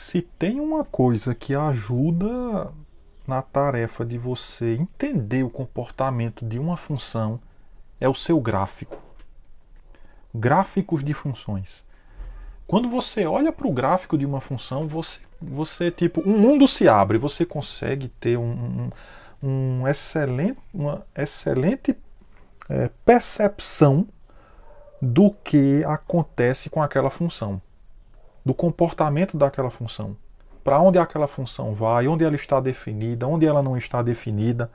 Se tem uma coisa que ajuda na tarefa de você entender o comportamento de uma função, é o seu gráfico. Gráficos de funções. Quando você olha para o gráfico de uma função, você tipo, um mundo se abre, você consegue ter uma excelente percepção do que acontece com aquela função, do comportamento daquela função, para onde aquela função vai, onde ela está definida, onde ela não está definida.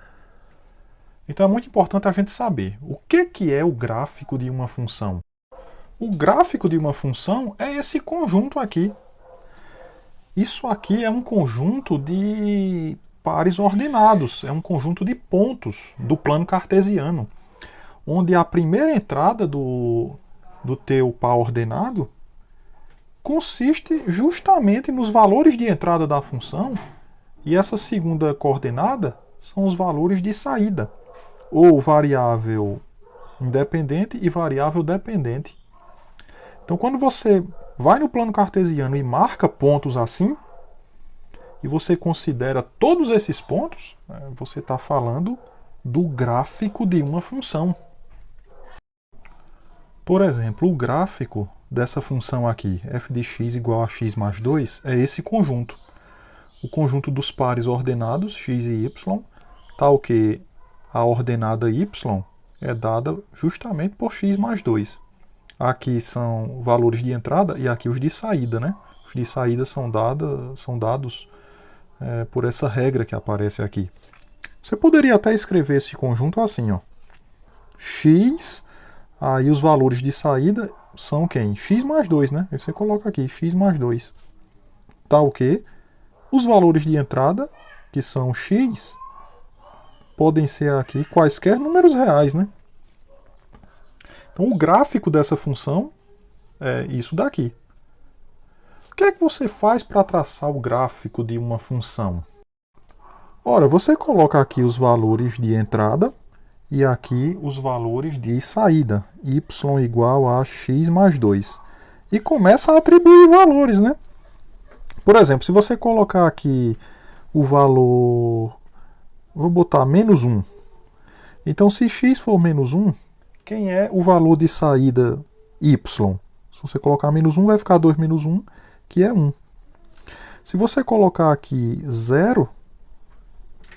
Então é muito importante a gente saber o que é o gráfico de uma função. O gráfico de uma função é esse conjunto aqui. Isso aqui é um conjunto de pares ordenados, é um conjunto de pontos do plano cartesiano, onde a primeira entrada do teu par ordenado consiste justamente nos valores de entrada da função, e essa segunda coordenada são os valores de saída, ou variável independente e variável dependente. Então, quando você vai no plano cartesiano e marca pontos assim, e você considera todos esses pontos, você está falando do gráfico de uma função. Por exemplo, o gráfico dessa função aqui, f de x igual a x mais 2, é esse conjunto. O conjunto dos pares ordenados, x e y, tal que a ordenada y é dada justamente por x mais 2. Aqui são valores de entrada e aqui os de saída, né? Os de saída são dados por essa regra que aparece aqui. Você poderia até escrever esse conjunto assim, ó. X, aí os valores de saída são quem? X mais 2, né? Aí você coloca aqui, x mais 2. Tal que os valores de entrada, que são x, podem ser aqui quaisquer números reais, né? Então o gráfico dessa função é isso daqui. O que é que você faz para traçar o gráfico de uma função? Ora, você coloca aqui os valores de entrada e aqui os valores de saída, y igual a x mais 2. E começa a atribuir valores, né? Por exemplo, se você colocar aqui o valor, vou botar menos 1. Então, se x for menos 1, quem é o valor de saída y? Se você colocar menos 1, vai ficar 2 menos 1, que é 1. Se você colocar aqui 0,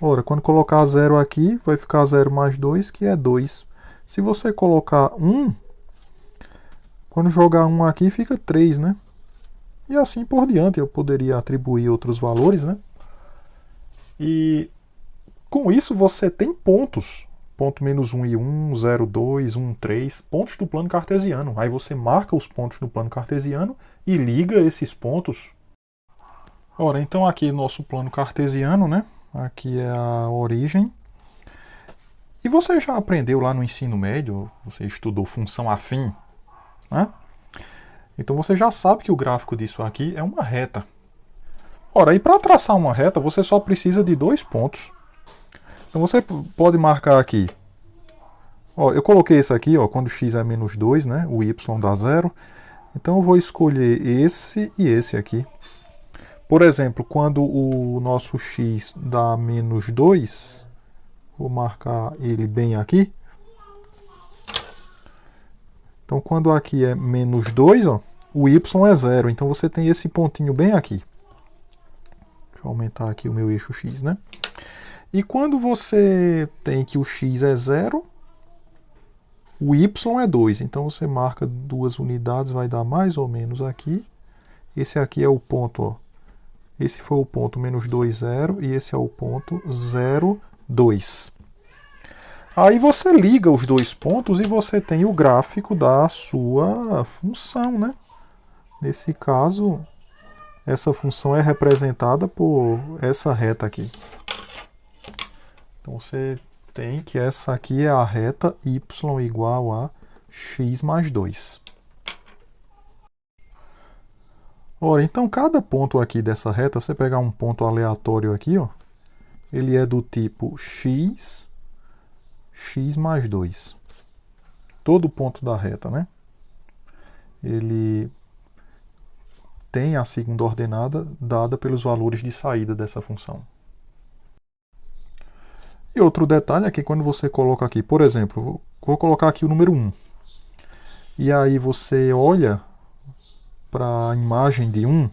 ora, quando colocar 0 aqui, vai ficar 0 mais 2, que é 2. Se você colocar 1, quando jogar 1 aqui, fica 3, né? E assim por diante, eu poderia atribuir outros valores, né? E com isso você tem pontos. Ponto menos 1 e 1, 0, 2, 1, 3, pontos do plano cartesiano. Aí você marca os pontos do plano cartesiano e liga esses pontos. Ora, então aqui nosso plano cartesiano, né? Aqui é a origem. E você já aprendeu lá no ensino médio, você estudou função afim, né? Então você já sabe que o gráfico disso aqui é uma reta. Ora, e para traçar uma reta, você só precisa de 2 pontos. Então você pode marcar aqui. Ó, eu coloquei esse aqui, ó, quando x é menos 2, né? O y dá 0. Então eu vou escolher esse e esse aqui. Por exemplo, quando o nosso x dá menos 2, vou marcar ele bem aqui. Então quando aqui é menos 2, ó, o y é 0. Então você tem esse pontinho bem aqui. Deixa eu aumentar aqui o meu eixo x, né? E quando você tem que o x é 0, o y é 2. Então você marca 2 unidades, vai dar mais ou menos aqui. Esse aqui é o ponto, ó. Esse foi o ponto menos 2, 0. E esse é o ponto 0, 2. Aí você liga os dois pontos e você tem o gráfico da sua função, né? Nesse caso, essa função é representada por essa reta aqui. Então você tem que essa aqui é a reta y igual a x mais 2. Ora, então cada ponto aqui dessa reta, você pegar um ponto aleatório aqui, ó, ele é do tipo x mais 2. Todo ponto da reta, né? Ele tem a segunda ordenada dada pelos valores de saída dessa função. E outro detalhe é que quando você coloca aqui, por exemplo, vou colocar aqui o número 1. E aí você olha para a imagem de 1,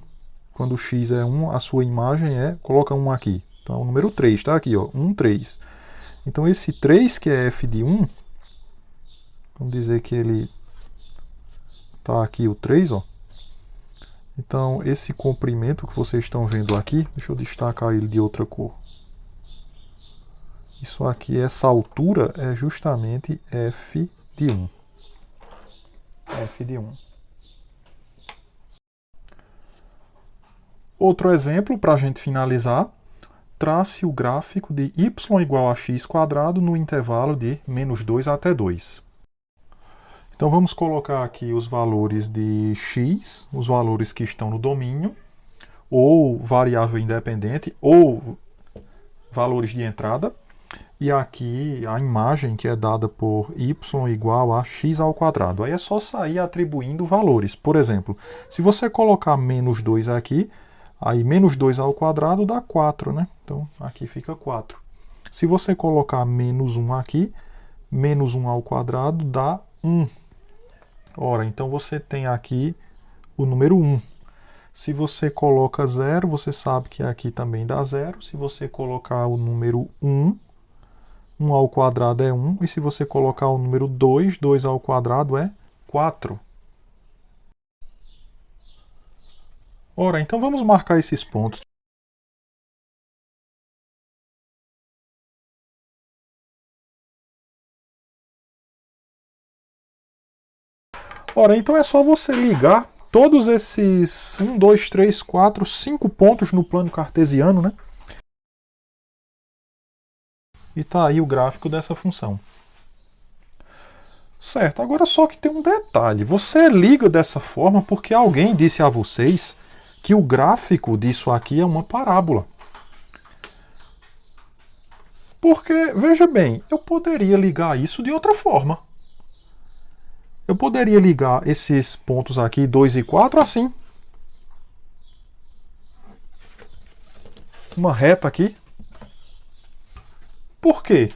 quando x é 1, a sua imagem coloca 1 aqui. Então o número 3 está aqui, ó, 1, 3. Então esse 3 que é f de 1, vamos dizer que ele está aqui o 3, ó. Então esse comprimento que vocês estão vendo aqui, deixa eu destacar ele de outra cor. Isso aqui, essa altura é justamente f de 1. F de 1. Outro exemplo, para a gente finalizar, trace o gráfico de y igual a x² no intervalo de -2 até 2. Então vamos colocar aqui os valores de x, os valores que estão no domínio, ou variável independente, ou valores de entrada. E aqui a imagem que é dada por y igual a x². Aí é só sair atribuindo valores. Por exemplo, se você colocar -2 aqui, aí -2² dá 4, né? Então aqui fica 4. Se você colocar -1 aqui, -1² dá 1. Ora, então você tem aqui o número 1. Se você coloca 0, você sabe que aqui também dá 0. Se você colocar o número 1, 1² é 1, e se você colocar o número 2, 2² é 4. Ora, então vamos marcar esses pontos. Ora, então é só você ligar todos esses 1, 2, 3, 4, 5 pontos no plano cartesiano, né? E está aí o gráfico dessa função. Certo, agora só que tem um detalhe. Você liga dessa forma porque alguém disse a vocês que o gráfico disso aqui é uma parábola. Porque, veja bem, eu poderia ligar isso de outra forma. Eu poderia ligar esses pontos aqui, 2 e 4, assim. Uma reta aqui. Por quê?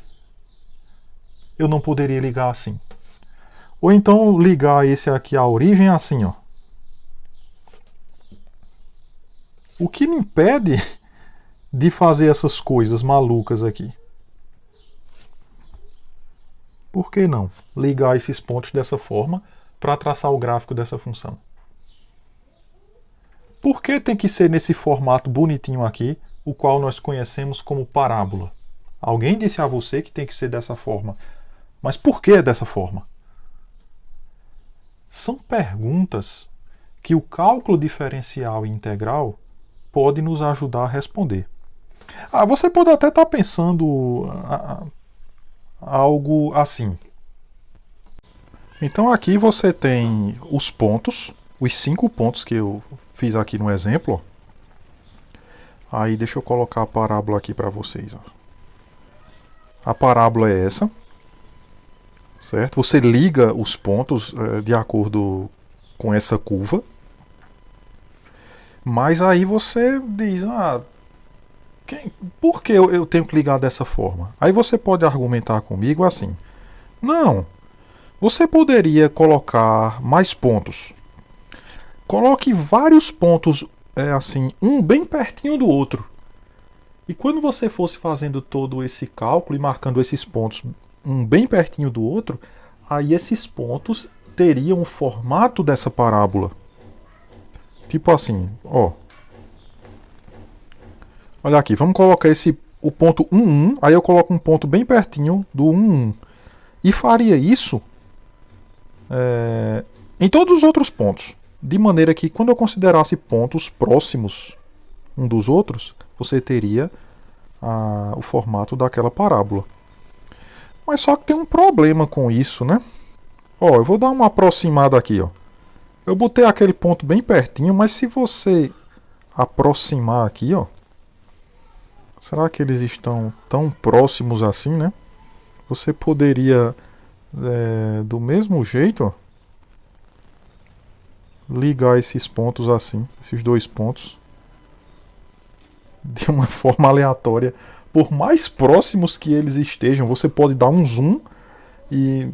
Eu não poderia ligar assim. Ou então ligar esse aqui à origem assim, ó. O que me impede de fazer essas coisas malucas aqui? Por que não ligar esses pontos dessa forma para traçar o gráfico dessa função? Por que tem que ser nesse formato bonitinho aqui, o qual nós conhecemos como parábola? Alguém disse a você que tem que ser dessa forma. Mas por que dessa forma? São perguntas que o cálculo diferencial e integral pode nos ajudar a responder. Você pode até estar pensando algo assim. Então aqui você tem os pontos, os 5 pontos que eu fiz aqui no exemplo. Aí deixa eu colocar a parábola aqui para vocês. A parábola é essa, certo? Você liga os pontos de acordo com essa curva. Mas aí você diz, por que eu tenho que ligar dessa forma? Aí você pode argumentar comigo assim, não, você poderia colocar mais pontos. Coloque vários pontos, assim, um bem pertinho do outro. E quando você fosse fazendo todo esse cálculo e marcando esses pontos um bem pertinho do outro, aí esses pontos teriam o formato dessa parábola. Tipo assim, ó. Olha aqui, vamos colocar o ponto 1, 1, aí eu coloco um ponto bem pertinho do 1, 1. E faria isso em todos os outros pontos. De maneira que quando eu considerasse pontos próximos um dos outros, você teria o formato daquela parábola. Mas só que tem um problema com isso, né? Ó, eu vou dar uma aproximada aqui, ó. Eu botei aquele ponto bem pertinho, mas se você aproximar aqui, ó, será que eles estão tão próximos assim, né? Você poderia, do mesmo jeito, ó, ligar esses pontos assim, esses dois pontos, de uma forma aleatória. Por mais próximos que eles estejam, você pode dar um zoom e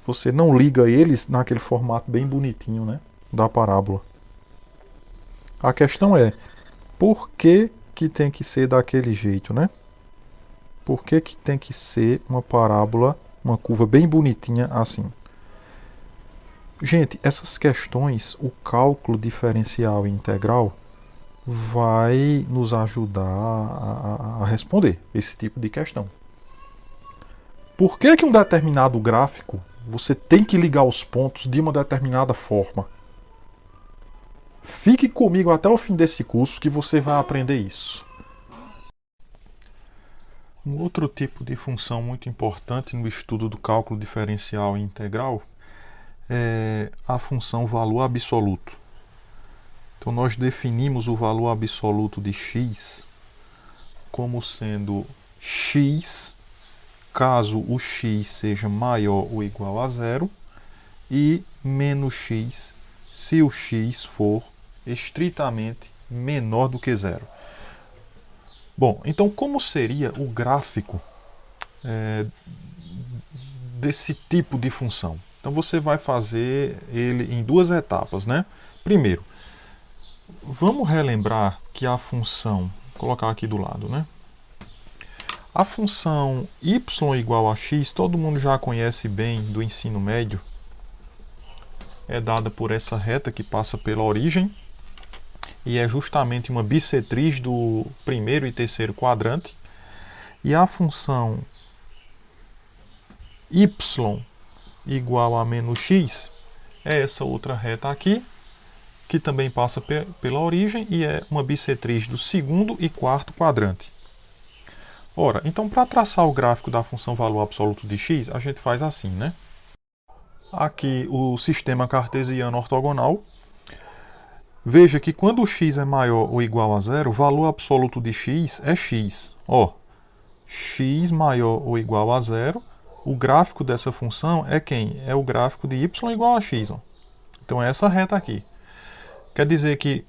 você não liga eles naquele formato bem bonitinho, né, da parábola. A questão é, por que que tem que ser daquele jeito, né? Por que que tem que ser uma parábola, uma curva bem bonitinha assim? Gente, essas questões, o cálculo diferencial e integral vai nos ajudar a responder esse tipo de questão. Por que que um determinado gráfico você tem que ligar os pontos de uma determinada forma? Fique comigo até o fim desse curso que você vai aprender isso. Um outro tipo de função muito importante no estudo do cálculo diferencial e integral é a função valor absoluto. Então nós definimos o valor absoluto de x como sendo x caso o x seja maior ou igual a zero e menos x se o x for estritamente menor do que zero. Bom, então como seria o gráfico desse tipo de função? Então você vai fazer ele em duas etapas, né? Primeiro, vamos relembrar que a função, vou colocar aqui do lado, né? A função y igual a x, todo mundo já conhece bem do ensino médio. É dada por essa reta que passa pela origem e é justamente uma bissetriz do primeiro e terceiro quadrante. E a função y igual a menos x é essa outra reta aqui, que também passa pela origem e é uma bissetriz do segundo e quarto quadrante. Ora, então para traçar o gráfico da função valor absoluto de x, a gente faz assim, né? Aqui o sistema cartesiano ortogonal. Veja que quando o x é maior ou igual a zero, o valor absoluto de x é x. Ó, x maior ou igual a zero, o gráfico dessa função é quem? É o gráfico de y igual a x. Ó. Então é essa reta aqui. Quer dizer que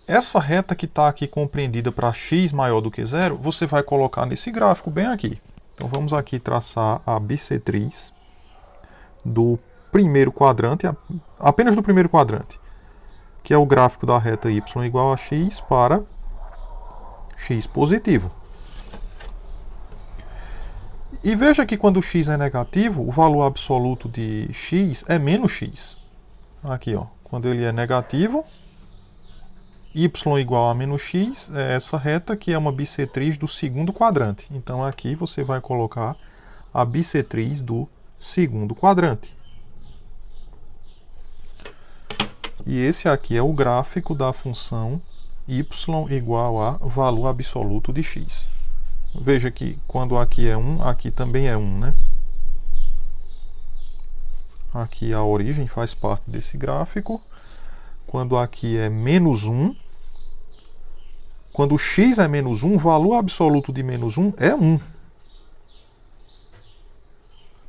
essa reta que está aqui compreendida para x maior do que zero, você vai colocar nesse gráfico bem aqui. Então vamos aqui traçar a bissetriz do primeiro quadrante, apenas do primeiro quadrante, que é o gráfico da reta y igual a x para x positivo. E veja que quando x é negativo, o valor absoluto de x é menos x. Aqui, ó, quando ele é negativo, y igual a menos x é essa reta que é uma bissetriz do segundo quadrante. Então aqui você vai colocar a bissetriz do segundo quadrante. E esse aqui é o gráfico da função y igual a valor absoluto de x. Veja que quando aqui é 1, aqui também é 1, né? Aqui a origem faz parte desse gráfico. Quando aqui é menos 1, quando x é menos 1, o valor absoluto de menos 1 é 1.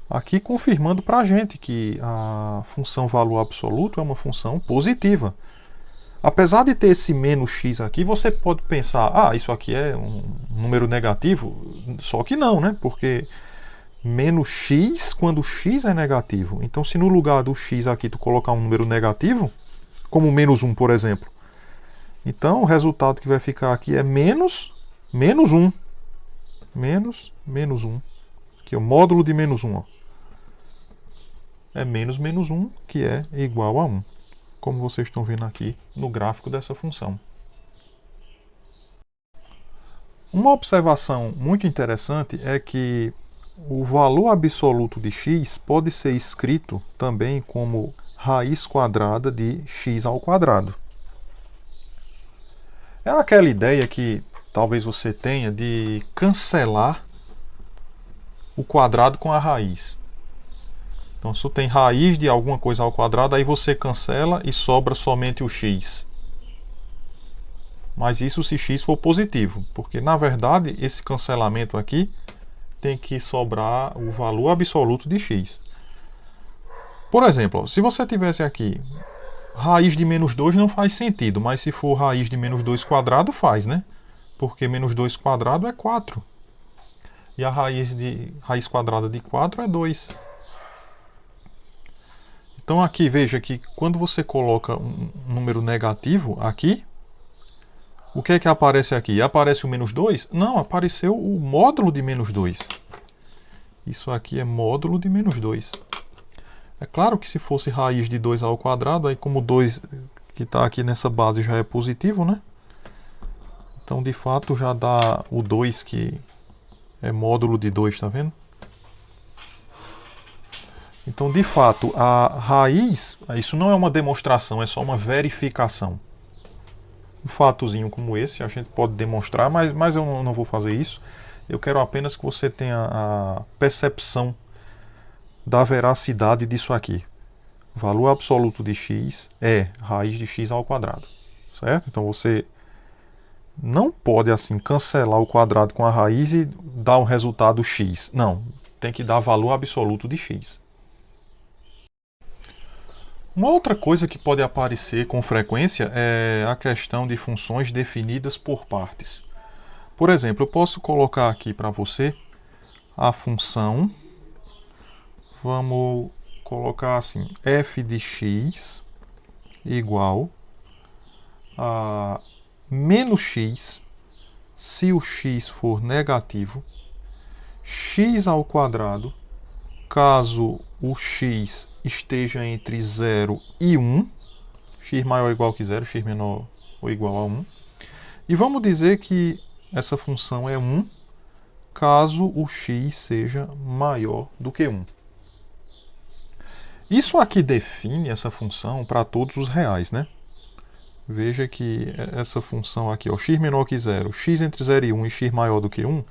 Aqui confirmando para a gente que a função valor absoluto é uma função positiva. Apesar de ter esse menos x aqui, você pode pensar, ah, isso aqui é um número negativo, só que não, né? Porque menos x quando x é negativo. Então, se no lugar do x aqui tu colocar um número negativo, como menos 1, por exemplo, então o resultado que vai ficar aqui é menos 1. Menos 1. Aqui é o módulo de menos 1. Ó. É menos 1, que é igual a 1. Como vocês estão vendo aqui no gráfico dessa função. Uma observação muito interessante é que o valor absoluto de x pode ser escrito também como raiz quadrada de x ao quadrado. É aquela ideia que talvez você tenha de cancelar o quadrado com a raiz. Então, se tu tem raiz de alguma coisa ao quadrado, aí você cancela e sobra somente o x. Mas isso se x for positivo, porque na verdade esse cancelamento aqui tem que sobrar o valor absoluto de x. Por exemplo, se você tivesse aqui Raiz de menos 2 não faz sentido, mas se for raiz de menos 2 quadrado, faz, né? Porque menos 2 quadrado é 4. E a raiz quadrada de 4 é 2. Então aqui, veja que quando você coloca um número negativo aqui, o que é que aparece aqui? Aparece o menos 2? Não, apareceu o módulo de menos 2. Isso aqui é módulo de menos 2. É claro que se fosse raiz de 2 ao quadrado, aí como 2 que está aqui nessa base já é positivo, né? Então, de fato, já dá o 2 que é módulo de 2, tá vendo? Então, de fato, a raiz, isso não é uma demonstração, é só uma verificação. Um fatozinho como esse a gente pode demonstrar, mas eu não vou fazer isso. Eu quero apenas que você tenha a percepção da veracidade disso aqui. O valor absoluto de x é raiz de x ao quadrado, certo? Então você não pode assim cancelar o quadrado com a raiz e dar um resultado x. Não, tem que dar valor absoluto de x. Uma outra coisa que pode aparecer com frequência é a questão de funções definidas por partes. Por exemplo, eu posso colocar aqui para você a função, vamos colocar assim, f de x igual a menos x, se o x for negativo, x ao quadrado, caso o x esteja entre 0 e 1, x maior ou igual que 0, x menor ou igual a 1. E vamos dizer que essa função é 1, caso o x seja maior do que 1. Isso aqui define essa função para todos os reais, né? Veja que essa função aqui, ó, x menor que 0, x entre 0 e 1 e x maior do que 1,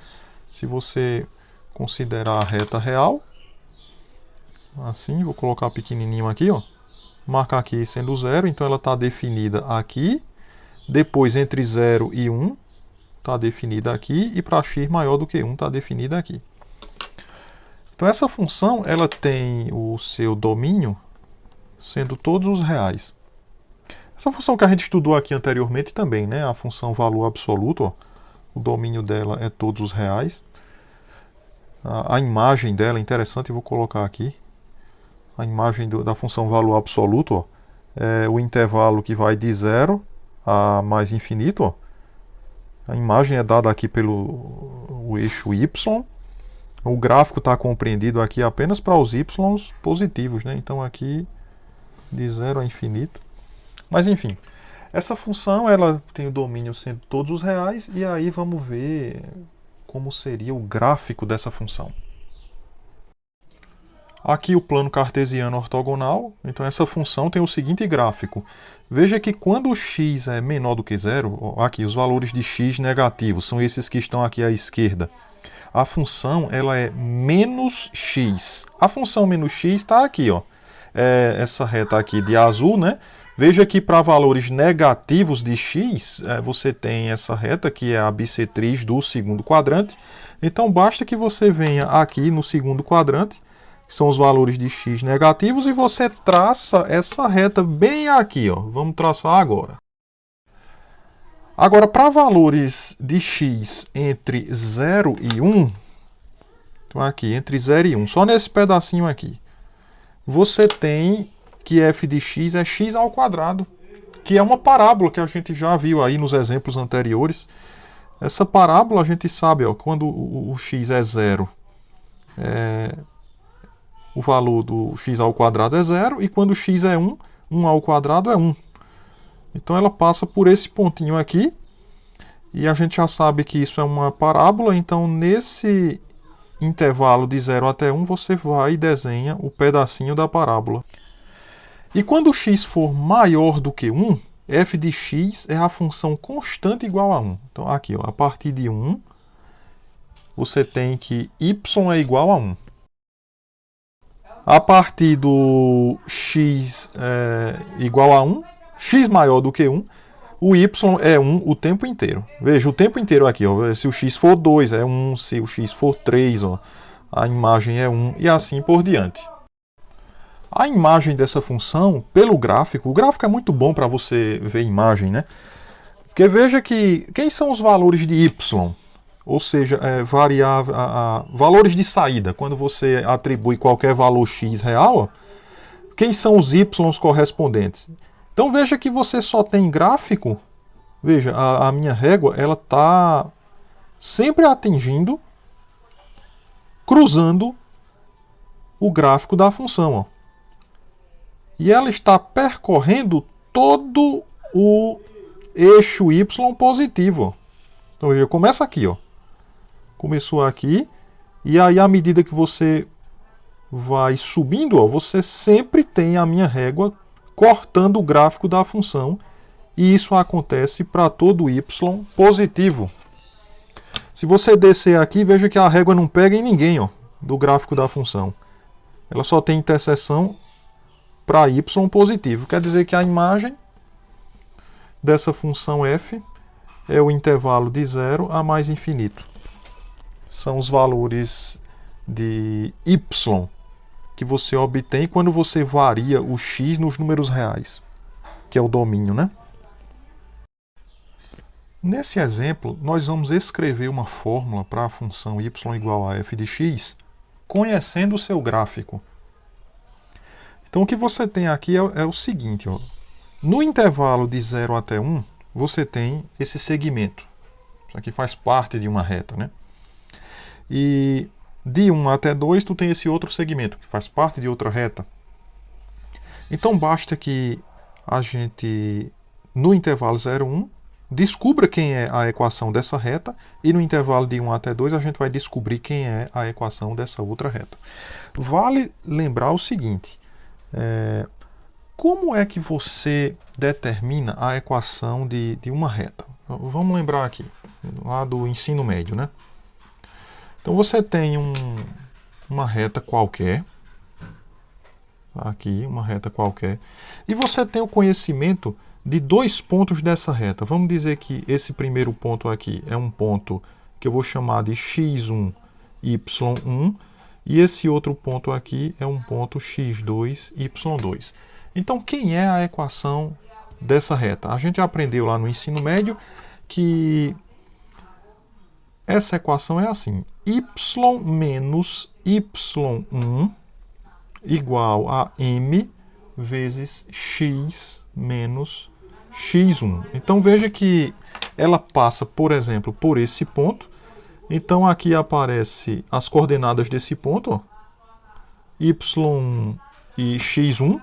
se você considerar a reta real, assim, vou colocar pequenininho aqui, ó, marcar aqui sendo 0, então ela está definida aqui, depois entre 0 e 1 está definida aqui, e para x maior do que 1 está definida aqui. Então essa função ela tem o seu domínio sendo todos os reais. Essa função que a gente estudou aqui anteriormente também, né? A função valor absoluto, ó, o domínio dela é todos os reais. A imagem dela é interessante, eu vou colocar aqui. A imagem da função valor absoluto, ó, é o intervalo que vai de 0 a mais infinito. Ó. A imagem é dada aqui pelo eixo y. O gráfico está compreendido aqui apenas para os y's positivos, né? Então aqui de 0 a infinito. Mas enfim, essa função ela tem o domínio sendo todos os reais, e aí vamos ver como seria o gráfico dessa função. Aqui o plano cartesiano ortogonal, então essa função tem o seguinte gráfico. Veja que quando o x é menor do que 0, aqui os valores de x negativos, são esses que estão aqui à esquerda. A função ela é menos x. A função menos x está aqui, ó. Essa reta aqui de azul, né? Veja que para valores negativos de x, você tem essa reta que é a bissetriz do segundo quadrante. Então basta que você venha aqui no segundo quadrante, que são os valores de x negativos, e você traça essa reta bem aqui, ó. Vamos traçar agora. Agora, para valores de x entre 0 e 1, então aqui, entre 0 e 1, só nesse pedacinho aqui, você tem que f de x é x ao quadrado, que é uma parábola que a gente já viu aí nos exemplos anteriores. Essa parábola a gente sabe, ó, quando o x é 0, o valor do x ao quadrado é 0, e quando o x é 1, 1 ao quadrado é 1. Então ela passa por esse pontinho aqui, e a gente já sabe que isso é uma parábola, então nesse intervalo de 0 até 1, você vai e desenha o pedacinho da parábola. E quando x for maior do que 1, f de x é a função constante igual a 1. Então aqui, ó, a partir de 1, você tem que y é igual a 1. A partir do x igual a 1, x maior do que 1, o y é 1 o tempo inteiro. Veja, o tempo inteiro aqui, ó, se o x for 2 é 1, se o x for 3, ó, a imagem é 1, e assim por diante. A imagem dessa função, pelo gráfico, o gráfico é muito bom para você ver imagem, né? Porque veja que quem são os valores de y? Ou seja, variável, valores de saída. Quando você atribui qualquer valor x real, quem são os y correspondentes? Então veja que você só tem gráfico. Veja, a minha régua, ela está sempre atingindo, cruzando o gráfico da função. Ó. E ela está percorrendo todo o eixo y positivo. Ó. Então veja, começa aqui, ó. Começou aqui, e aí à medida que você vai subindo, ó, você sempre tem a minha régua cortando o gráfico da função, e isso acontece para todo y positivo. Se você descer aqui, veja que a régua não pega em ninguém, ó, do gráfico da função. Ela só tem interseção para y positivo. Quer dizer que a imagem dessa função f é o intervalo de 0 a mais infinito. São os valores de y que você obtém quando você varia o x nos números reais, que é o domínio, né? Nesse exemplo, nós vamos escrever uma fórmula para a função y igual a f de x, conhecendo o seu gráfico. Então, o que você tem aqui é o seguinte, ó. No intervalo de 0 até 1, você tem esse segmento. Isso aqui faz parte de uma reta, né? E de 1 até 2, tu tem esse outro segmento, que faz parte de outra reta. Então, basta que a gente, no intervalo 0, 1, descubra quem é a equação dessa reta, e no intervalo de 1 até 2, a gente vai descobrir quem é a equação dessa outra reta. Vale lembrar o seguinte, como é que você determina a equação de uma reta? Vamos lembrar aqui, lá do ensino médio, né? Então você tem uma reta qualquer, aqui, uma reta qualquer, e você tem o conhecimento de dois pontos dessa reta. Vamos dizer que esse primeiro ponto aqui é um ponto que eu vou chamar de x1, y1, e esse outro ponto aqui é um ponto x2, y2. Então, quem é a equação dessa reta? A gente aprendeu lá no ensino médio que essa equação é assim: y menos y1 igual a m vezes x menos x1. Então veja que ela passa, por exemplo, por esse ponto. Então aqui aparece as coordenadas desse ponto, ó, y1 e x1.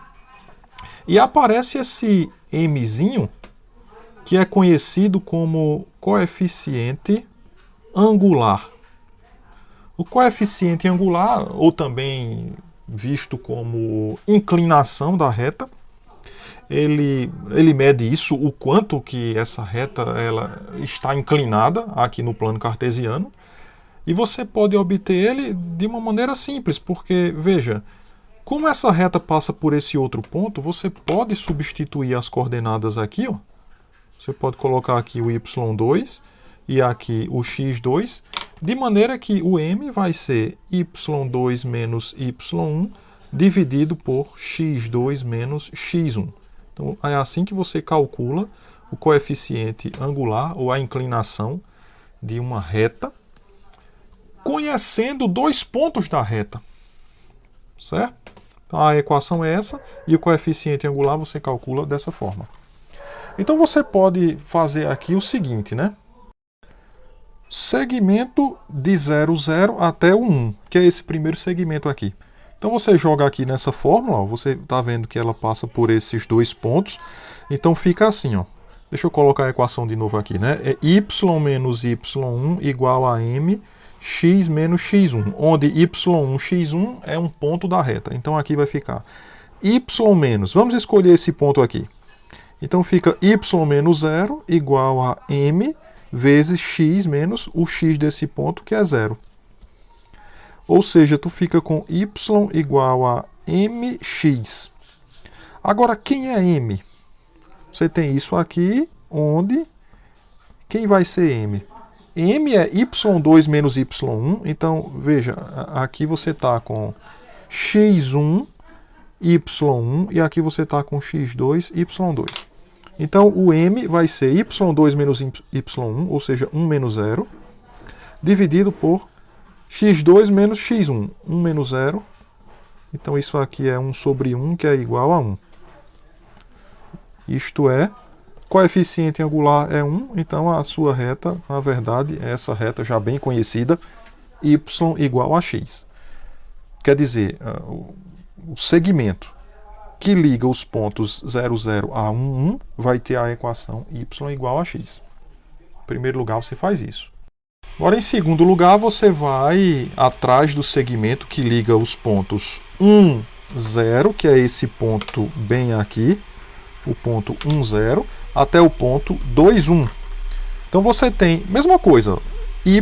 E aparece esse mzinho, que é conhecido como coeficiente angular. O coeficiente angular, ou também visto como inclinação da reta, ele mede isso, o quanto que essa reta ela está inclinada aqui no plano cartesiano, e você pode obter ele de uma maneira simples, porque, veja, como essa reta passa por esse outro ponto, você pode substituir as coordenadas aqui, ó. Você pode colocar aqui o y2 e aqui o x2, de maneira que o m vai ser y2 menos y1 dividido por x2 menos x1. Então, é assim que você calcula o coeficiente angular, ou a inclinação de uma reta, conhecendo dois pontos da reta. Certo? Então, a equação é essa, e o coeficiente angular você calcula dessa forma. Então, você pode fazer aqui o seguinte, né? Segmento de 0, 0 até o 1, que é esse primeiro segmento aqui. Então você joga aqui nessa fórmula, ó, você está vendo que ela passa por esses dois pontos. Então fica assim, ó. Deixa eu colocar a equação de novo aqui, né? É y menos y1 igual a m x menos x1, onde y1, x1 é um ponto da reta. Então aqui vai ficar y menos, vamos escolher esse ponto aqui. Então fica y menos 0 igual a m vezes x menos o x desse ponto, que é 0. Ou seja, tu fica com y igual a mx. Agora, quem é m? Você tem isso aqui, onde quem vai ser m? M é y2 menos y1. Então, veja, aqui você está com x1 y1 e aqui você está com x2, y2. Então, o m vai ser y2 menos y1, ou seja, 1 menos 0, dividido por x2 menos x1, 1 menos 0. Então, isso aqui é 1 sobre 1, que é igual a 1. Isto é, coeficiente angular é 1, então a sua reta, na verdade, é essa reta já bem conhecida, y igual a x. Quer dizer, o segmento que liga os pontos 0, 0 a 1, 1 vai ter a equação y igual a x. Em primeiro lugar, você faz isso. Agora, em segundo lugar, você vai atrás do segmento que liga os pontos 1, 0, que é esse ponto bem aqui, o ponto 1, 0, até o ponto 2, 1. Então, você tem, mesma coisa, y,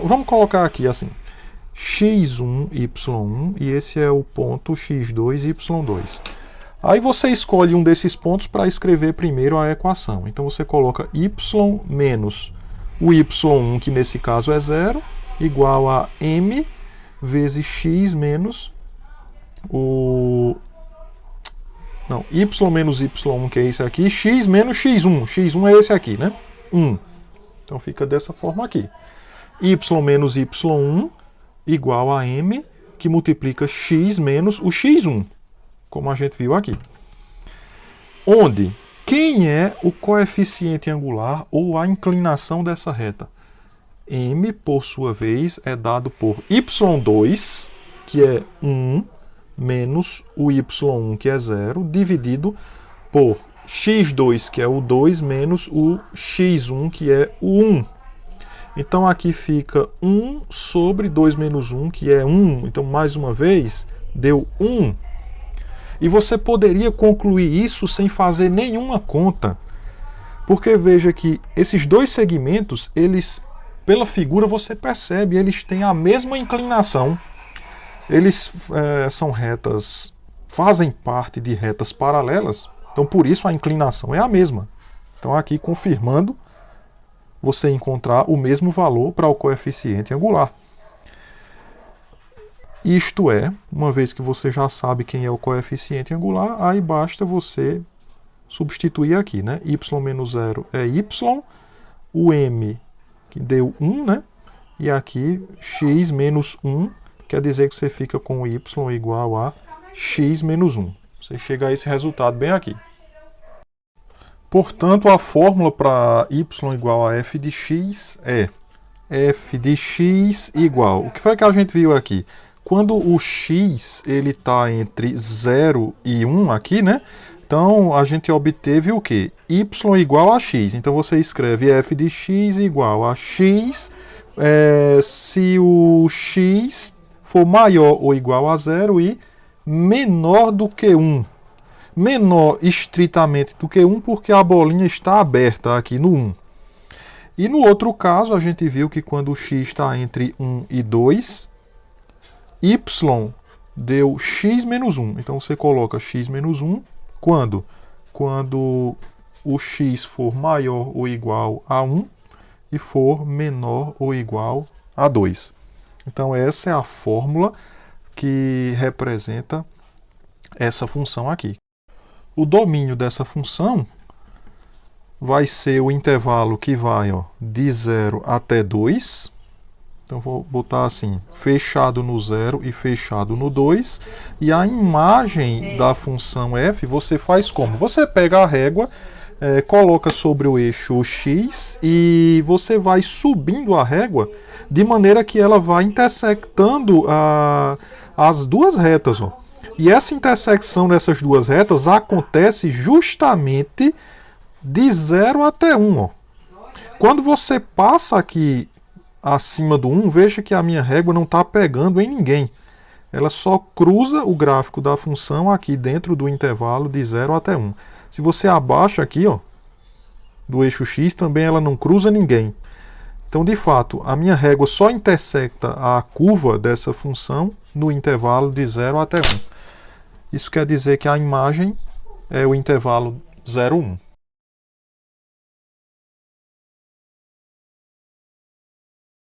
vamos colocar aqui assim, x1, y1, e esse é o ponto x2, y2. Aí você escolhe um desses pontos para escrever primeiro a equação. Então, você coloca y menos o y1, que nesse caso é 0, igual a m vezes x menos o... Não, y menos y1, que é esse aqui, x menos x1. x1 é esse aqui, né? 1. Então, fica dessa forma aqui. y menos y1 igual a m, que multiplica x menos o x1, como a gente viu aqui. Onde quem é o coeficiente angular ou a inclinação dessa reta? M, por sua vez, é dado por y2, que é 1, menos o y1, que é 0, dividido por x2, que é o 2, menos o x1, que é o 1. Então, aqui fica 1 sobre 2 menos 1, que é 1. Então, mais uma vez, deu 1. E você poderia concluir isso sem fazer nenhuma conta. Porque veja que esses dois segmentos, eles, pela figura você percebe, eles têm a mesma inclinação. Eles são retas, fazem parte de retas paralelas. Então, por isso, a inclinação é a mesma. Então, aqui confirmando, você encontrar o mesmo valor para o coeficiente angular. Isto é, uma vez que você já sabe quem é o coeficiente angular, aí basta você substituir aqui, né? Y menos 0 é y, o m, que deu 1, né? E aqui, x menos 1, quer dizer que você fica com y igual a x menos 1. Você chega a esse resultado bem aqui. Portanto, a fórmula para y igual a f de x é f de x igual... O que foi que a gente viu aqui? Quando o x está entre 0 e 1 aqui, né? Então, a gente obteve o quê? Y igual a x. Então, você escreve f de x igual a x se o x for maior ou igual a 0 e menor do que 1. Menor estritamente do que 1 porque a bolinha está aberta aqui no 1. E no outro caso, a gente viu que quando o x está entre 1 e 2, y deu x menos 1. Então, você coloca x menos 1 quando? Quando o x for maior ou igual a 1 e for menor ou igual a 2. Então, essa é a fórmula que representa essa função aqui. O domínio dessa função vai ser o intervalo que vai de 0 até 2. Então, vou botar assim, fechado no 0 e fechado no 2. E a imagem da função f, você faz como? Você pega a régua, coloca sobre o eixo x e você vai subindo a régua de maneira que ela vai intersectando as duas retas. E essa intersecção dessas duas retas acontece justamente de 0 até 1. Quando você passa aqui acima do 1, veja que a minha régua não está pegando em ninguém. Ela só cruza o gráfico da função aqui dentro do intervalo de 0 até 1. Se você abaixa aqui, do eixo x, também ela não cruza ninguém. Então, de fato, a minha régua só intersecta a curva dessa função no intervalo de 0 até 1. Isso quer dizer que a imagem é o intervalo 0, 1.